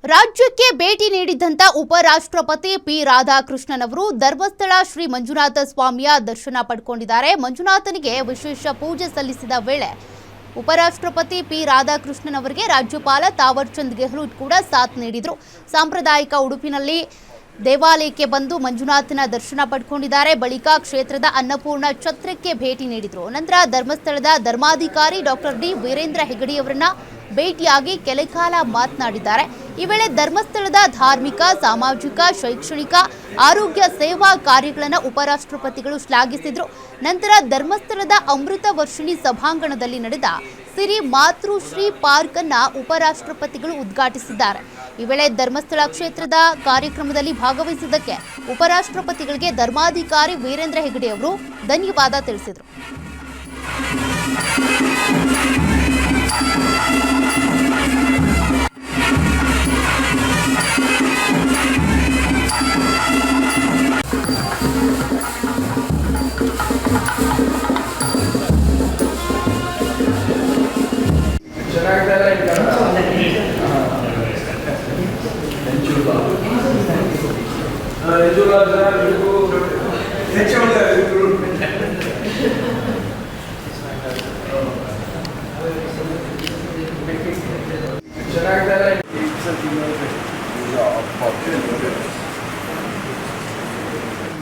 ರಾಜ್ಯಕ್ಕೆ ಭೇಟಿ ನೀಡಿದ್ದಂತ ಉಪರಾಷ್ಟ್ರಪತಿ ಪಿ ರಾಧಾಕೃಷ್ಣನ್ ಅವರು ಧರ್ಮಸ್ಥಳ ಶ್ರೀ ಮಂಜುನಾಥ ಸ್ವಾಮಿಯ ದರ್ಶನ ಪಡೆದುಕೊಂಡಿದ್ದಾರೆ. ಮಂಜುನಾಥನಿಗೆ ವಿಶೇಷ ಪೂಜೆ ಸಲ್ಲಿಸಿದ ವೇಳೆ ಉಪರಾಷ್ಟ್ರಪತಿ ಪಿ ರಾಧಾಕೃಷ್ಣನ್ ಅವರಿಗೆ ರಾಜ್ಯಪಾಲ ತಾವರ್ ಚಂದ್ ಗೆಹ್ಲೋಟ್ ಕೂಡ ಸಾಥ್ ನೀಡಿದರು. ಸಾಂಪ್ರದಾಯಿಕ ಉಡುಪಿನಲ್ಲಿ ದೇವಾಲಯಕ್ಕೆ ಬಂದು ಮಂಜುನಾಥನ ದರ್ಶನ ಪಡೆದುಕೊಂಡಿದ್ದಾರೆ. ಬಳಿಕ ಕ್ಷೇತ್ರದ ಅನ್ನಪೂರ್ಣ ಛತ್ರಕ್ಕೆ ಭೇಟಿ ನೀಡಿದರು. ನಂತರ ಧರ್ಮಸ್ಥಳದ ಧರ್ಮಾಧಿಕಾರಿ ಡಾಕ್ಟರ್ ಡಿ ವೀರೇಂದ್ರ ಹೆಗಡೆ ಅವರನ್ನ ಭೇಟಿಯಾಗಿ ಕೆಲಕಾಲ ಮಾತನಾಡಿದ್ದಾರೆ. ಈ ವೇಳೆ ಧರ್ಮಸ್ಥಳದ ಧಾರ್ಮಿಕ, ಸಾಮಾಜಿಕ, ಶೈಕ್ಷಣಿಕ, ಆರೋಗ್ಯ ಸೇವಾ ಕಾರ್ಯಗಳನ್ನು ಉಪರಾಷ್ಟ್ರಪತಿಗಳು ಶ್ಲಾಘಿಸಿದರು. ನಂತರ ಧರ್ಮಸ್ಥಳದ ಅಮೃತ ವರ್ಷಿಣಿ ಸಭಾಂಗಣದಲ್ಲಿ ನಡೆದ ಸಿರಿ ಮಾತೃಶ್ರೀ ಪಾರ್ಕ್ ಅನ್ನ ಉಪರಾಷ್ಟ್ರಪತಿಗಳು ಉದ್ಘಾಟಿಸಿದ್ದಾರೆ. ಈ ವೇಳೆ ಧರ್ಮಸ್ಥಳ ಕ್ಷೇತ್ರದ ಕಾರ್ಯಕ್ರಮದಲ್ಲಿ ಭಾಗವಹಿಸಿದ್ದಕ್ಕೆ ಉಪರಾಷ್ಟ್ರಪತಿಗಳಿಗೆ ಧರ್ಮಾಧಿಕಾರಿ ವೀರೇಂದ್ರ ಹೆಗಡೆ ಅವರು ಧನ್ಯವಾದ ತಿಳಿಸಿದರು.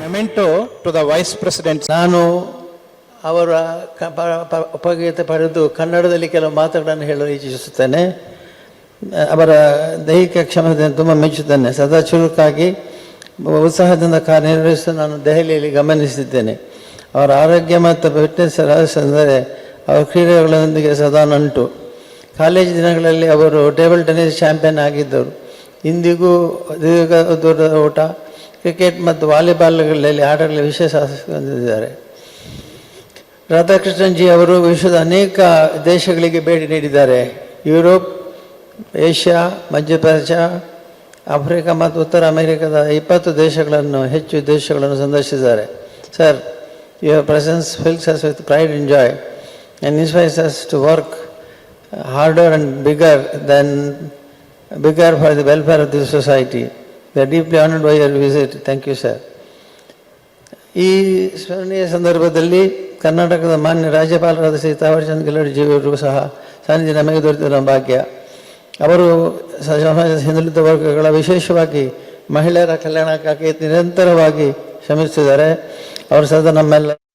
Memento to the Vice President. ನಾನು ಅವರ ಉಪಗೀತೆ ಪಡೆದು ಕನ್ನಡದಲ್ಲಿ ಕೆಲವು ಮಾತುಗಳನ್ನು ಹೇಳಲು ಇಚ್ಛಿಸುತ್ತೇನೆ. ಅವರ ದೈಹಿಕ ಕ್ಷಮತೆಯನ್ನು ತುಂಬ ಮೆಚ್ಚುತ್ತೇನೆ. ಸದಾ ಚುರುಕಾಗಿ ಉತ್ಸಾಹದಿಂದ ಕಾರ್ಯನಿರ್ವಹಿಸಲು ನಾನು ದೆಹಲಿಯಲ್ಲಿ ಗಮನಿಸಿದ್ದೇನೆ. ಅವರ ಆರೋಗ್ಯ ಮತ್ತು ಫಿಟ್ನೆಸ್ ರಹಸ್ಯ ಅಂದರೆ ಅವರ ಕ್ರೀಡೆಗಳೊಂದಿಗೆ ಸದಾ ನಂಟು. ಕಾಲೇಜು ದಿನಗಳಲ್ಲಿ ಅವರು ಟೇಬಲ್ ಟೆನ್ನಿಸ್ ಚಾಂಪಿಯನ್ ಆಗಿದ್ದರು. ಇಂದಿಗೂ ದೀರ್ಘ ದೂರದ ಓಟ, ಕ್ರಿಕೆಟ್ ಮತ್ತು ವಾಲಿಬಾಲ್ಗಳಲ್ಲಿ ಆಟಗಳಲ್ಲಿ ವಿಶೇಷ ಆಸಕ್ತಿ ಹೊಂದಿದ್ದಾರೆ. ರಾಧಾಕೃಷ್ಣನ್ ಜಿ ಅವರು ವಿಶ್ವದ ಅನೇಕ ದೇಶಗಳಿಗೆ ಭೇಟಿ ನೀಡಿದ್ದಾರೆ. ಯುರೋಪ್, ಏಷ್ಯಾ, ಮಧ್ಯಪ್ರಾಚ್ಯ, ಆಫ್ರಿಕಾ ಮತ್ತು ಉತ್ತರ ಅಮೆರಿಕದ 20 ಹೆಚ್ಚು ದೇಶಗಳನ್ನು ಸಂದರ್ಶಿಸಿದ್ದಾರೆ. Sir, your presence fills us with pride and joy and inspires us to work harder and bigger for the welfare of the society. We are deeply honored by your visit. Thank you, sir. ಈ ಸ್ಮರಣೀಯ ಸಂದರ್ಭದಲ್ಲಿ ಕರ್ನಾಟಕದ ಮಾನ್ಯ ರಾಜ್ಯಪಾಲರಾದ ಶ್ರೀ ತಾವರ್ ಚಂದ್ ಗೆಹ್ಲೋಟ್ ಜಿಯವರು ಸಹ ಸಾನ್ನಿಧ್ಯ ನಮಗೆ ದೊರೆತಿರುವ ಭಾಗ್ಯ. ಅವರು ಸಮಾಜದ ಹಿಂದುಳಿದ ವರ್ಗಗಳ, ವಿಶೇಷವಾಗಿ ಮಹಿಳೆಯರ ಕಲ್ಯಾಣಕ್ಕಾಗಿ ನಿರಂತರವಾಗಿ ಶ್ರಮಿಸುತ್ತಿದ್ದಾರೆ. ಅವರು ಸದಾ ನಮ್ಮೆಲ್ಲ